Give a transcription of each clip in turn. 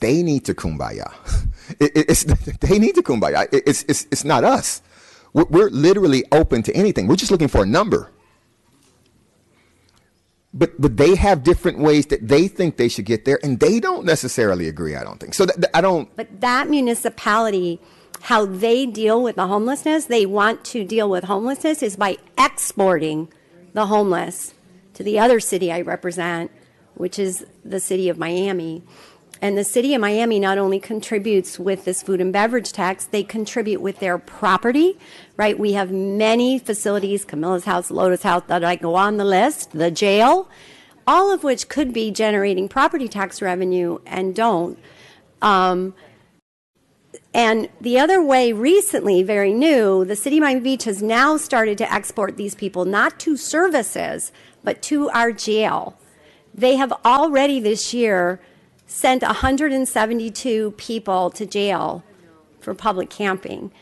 they need to kumbaya. They need to kumbaya. It's not us. We're literally open to anything. We're just looking for a number. But they have different ways that they think they should get there, and they don't necessarily agree, I don't think. So I don't. But that municipality, how they deal with the homelessness, they want to deal with homelessness is by exporting the homeless to the other city I represent, which is the city of Miami. And the city of Miami not only contributes with this food and beverage tax, they contribute with their property, right? We have many facilities, Camilla's House, Lotus House, that I go on the list, the jail, all of which could be generating property tax revenue and don't. And the other way recently, very new, the city of Miami Beach has now started to export these people not to services, but to our jail. They have already this year sent 172 people to jail for public camping.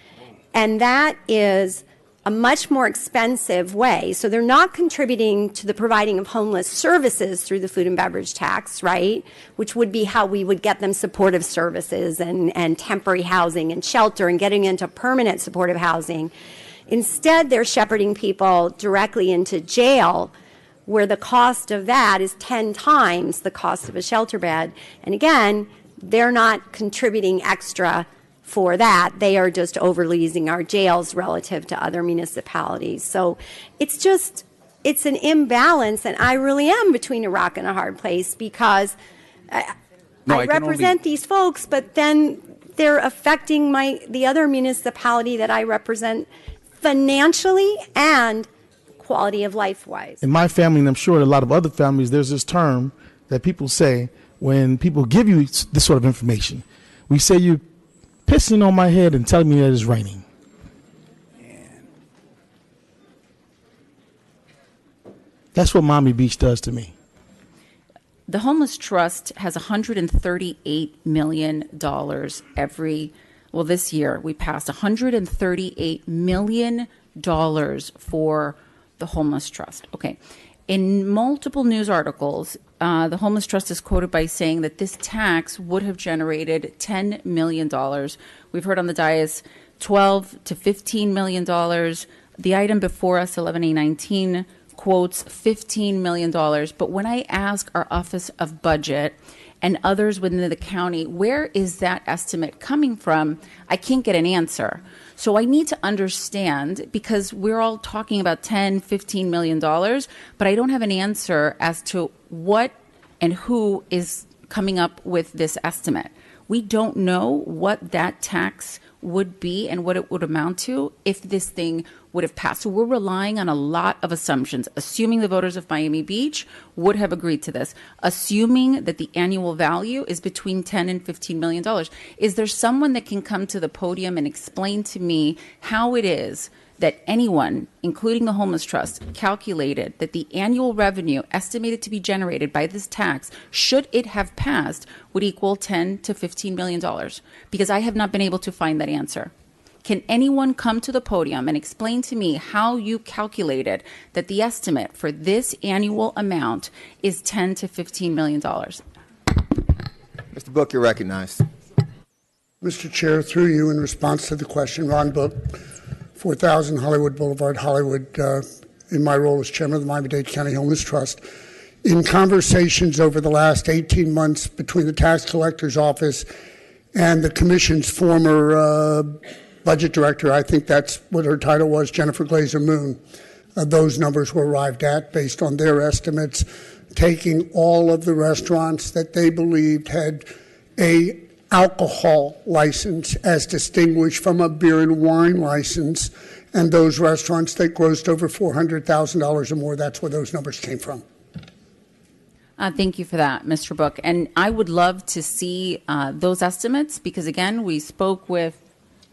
And that is a much more expensive way. So they're not contributing to the providing of homeless services through the food and beverage tax, right? Which would be how we would get them supportive services and temporary housing and shelter and getting into permanent supportive housing. Instead, they're shepherding people directly into jail, where the cost of that is 10 times the cost of a shelter bed. And again, they're not contributing extra for that. They are just overleasing our jails relative to other municipalities. So it's an imbalance, and I really am between a rock and a hard place because I represent these folks, but then they're affecting the other municipality that I represent financially and quality of life wise. In my family, and I'm sure in a lot of other families, there's this term that people say when people give you this sort of information. We say, you're pissing on my head and telling me that it's raining. That's what Miami Beach does to me. The Homeless Trust has $138 million this year we passed $138 million for the Homeless Trust. Okay. In multiple news articles, the Homeless Trust is quoted by saying that this tax would have generated $10 million. We've heard on the dais $12 to $15 million. The item before us, 11A19, quotes $15 million. But when I ask our Office of Budget and others within the county, where is that estimate coming from? I can't get an answer. So I need to understand, because we're all talking about $10, $15 million, but I don't have an answer as to what and who is coming up with this estimate. We don't know what that tax would be and what it would amount to if this thing would have passed. So we're relying on a lot of assumptions, assuming the voters of Miami Beach would have agreed to this, assuming that the annual value is between $10 and $15 million. Is there someone that can come to the podium and explain to me how it is that anyone, including the Homeless Trust, calculated that the annual revenue estimated to be generated by this tax, should it have passed, would equal $10 to $15 million? Because I have not been able to find that answer. Can anyone come to the podium and explain to me how you calculated that the estimate for this annual amount is $10 to $15 million? Mr. Book, you're recognized. Mr. Chair, through you, in response to the question, Ron Book, 4000 Hollywood Boulevard, Hollywood, in my role as chairman of the Miami-Dade County Homeless Trust. In conversations over the last 18 months between the tax collector's office and the commission's former budget director, I think that's what her title was, Jennifer Glazer Moon, those numbers were arrived at based on their estimates, taking all of the restaurants that they believed had a alcohol license as distinguished from a beer and wine license, and those restaurants that grossed over $400,000 or more, that's where those numbers came from. Thank you for that, Mr. Book. And I would love to see those estimates because, again, we spoke with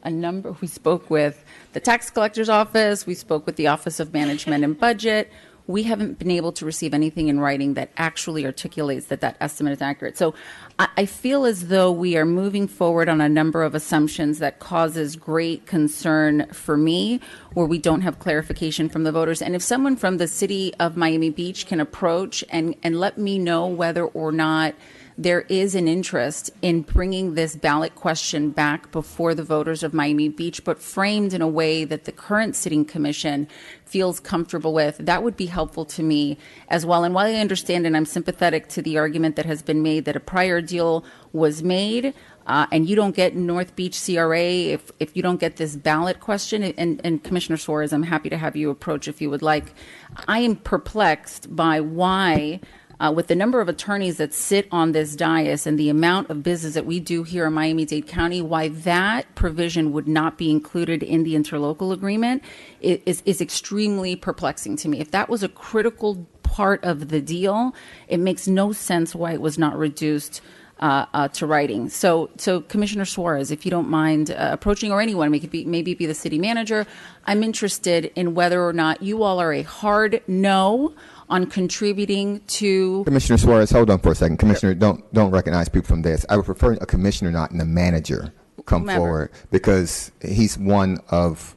the tax collector's office, we spoke with the Office of Management and Budget. We haven't been able to receive anything in writing that actually articulates that estimate is accurate. So I feel as though we are moving forward on a number of assumptions that causes great concern for me, where we don't have clarification from the voters. And if someone from the city of Miami Beach can approach and let me know whether or not there is an interest in bringing this ballot question back before the voters of Miami Beach, but framed in a way that the current sitting commission feels comfortable with, that would be helpful to me as well. And while I understand and I'm sympathetic to the argument that has been made that a prior deal was made, and you don't get North Beach CRA if you don't get this ballot question, and Commissioner Suarez, I'm happy to have you approach if you would like. I am perplexed by why, with the number of attorneys that sit on this dais and the amount of business that we do here in Miami-Dade County, why that provision would not be included in the interlocal agreement is extremely perplexing to me. If that was a critical part of the deal, it makes no sense why it was not reduced to writing. So Commissioner Suarez, if you don't mind approaching, or anyone, maybe be the city manager, I'm interested in whether or not you all are a hard no on contributing to. Commissioner Suarez, hold on for a second. Commissioner, don't recognize people from this. I would prefer a commissioner, not the manager, come forward, because he's one of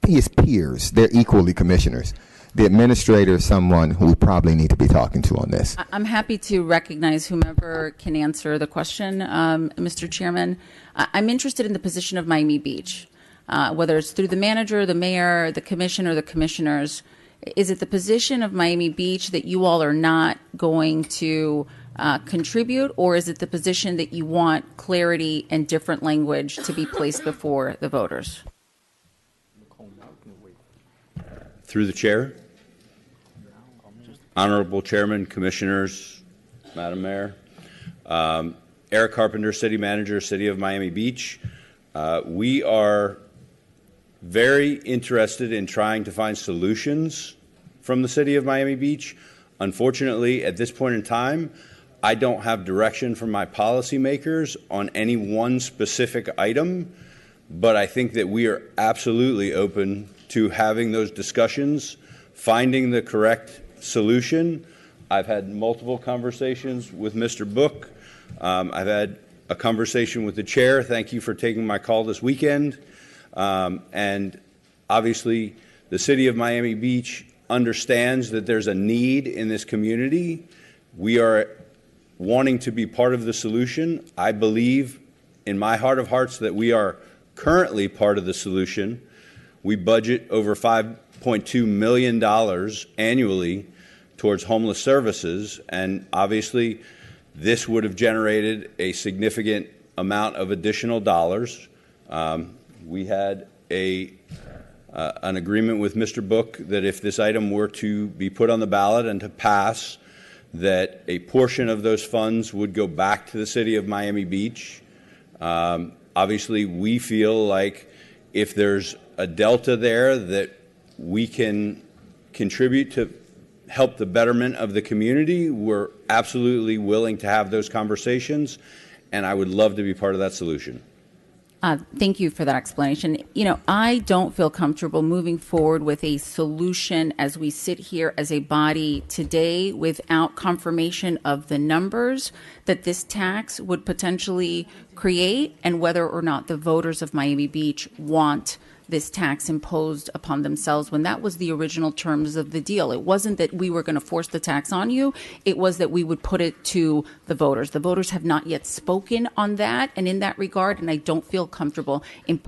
his peers. They're equally commissioners. The administrator is someone who we probably need to be talking to on this. I'm happy to recognize whomever can answer the question, Mr. Chairman. I'm interested in the position of Miami Beach, whether it's through the manager, the mayor, the commission, or the commissioners. Is it the position of Miami Beach that you all are not going to contribute, or is it the position that you want clarity and different language to be placed before the voters? Through the chair, Honorable Chairman, Commissioners, Madam Mayor, Eric Carpenter, City Manager, City of Miami Beach. We are very interested in trying to find solutions from the City of Miami Beach. Unfortunately, at this point in time, I don't have direction from my policymakers on any one specific item, but I think that we are absolutely open to having those discussions, finding the correct solution. I've had multiple conversations with Mr. Book. I've had a conversation with the chair. Thank you for taking my call this weekend. And obviously, the City of Miami Beach understands that there's a need in this community. We are wanting to be part of the solution. I believe in my heart of hearts that we are currently part of the solution. We budget over $5.2 million annually towards homeless services, and obviously this would have generated a significant amount of additional dollars. We had an agreement with Mr. Book that if this item were to be put on the ballot and to pass, that a portion of those funds would go back to the City of Miami Beach. Obviously, we feel like if there's a delta there that we can contribute to help the betterment of the community, we're absolutely willing to have those conversations, and I would love to be part of that solution. Thank you for that explanation. You know, I don't feel comfortable moving forward with a solution as we sit here as a body today without confirmation of the numbers that this tax would potentially create and whether or not the voters of Miami Beach want this tax imposed upon themselves when that was the original terms of the deal. It wasn't that we were going to force the tax on you. It was that we would put it to the voters. The voters have not yet spoken on that and in that regard, and I don't feel comfortable in